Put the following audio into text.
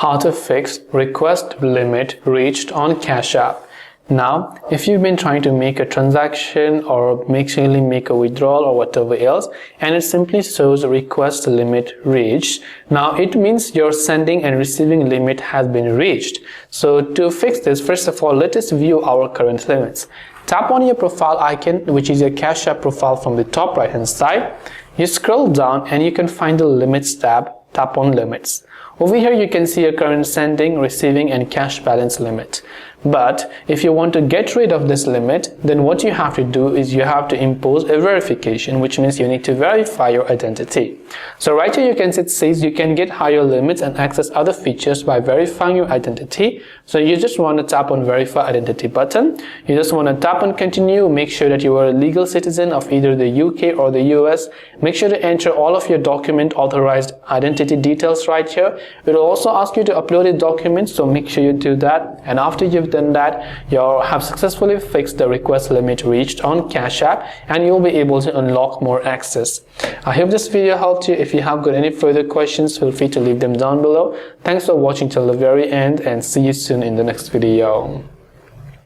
How to fix request limit reached on Cash App. Now, if you've been trying to make a transaction or make a withdrawal or whatever else, and it simply shows request limit reached, now it means your sending and receiving limit has been reached. So to fix this, first of all, let us view our current limits. Tap on your profile icon, which is your Cash App profile, from the top right hand side. You scroll down and you can find the limits tab. Tap on limits. Over here you can see your current sending, receiving and cash balance limit. But if you want to get rid of this limit, then what you have to do is you have to impose a verification, which means you need to verify your identity. So right here you can see it says you can get higher limits and access other features by verifying your identity. So you just want to tap on verify identity button. You just want to tap on continue. Make sure that you are a legal citizen of either the UK or the US. Make sure to enter all of your document authorized identity details right here. It will also ask you to upload a document, so make sure you do that. And after you've done that, you have successfully fixed the request limit reached on Cash App, and you'll be able to unlock more access. I hope this video helped you. If you have got any further questions, feel free to leave them down below. Thanks for watching till the very end, and see you soon in the next video.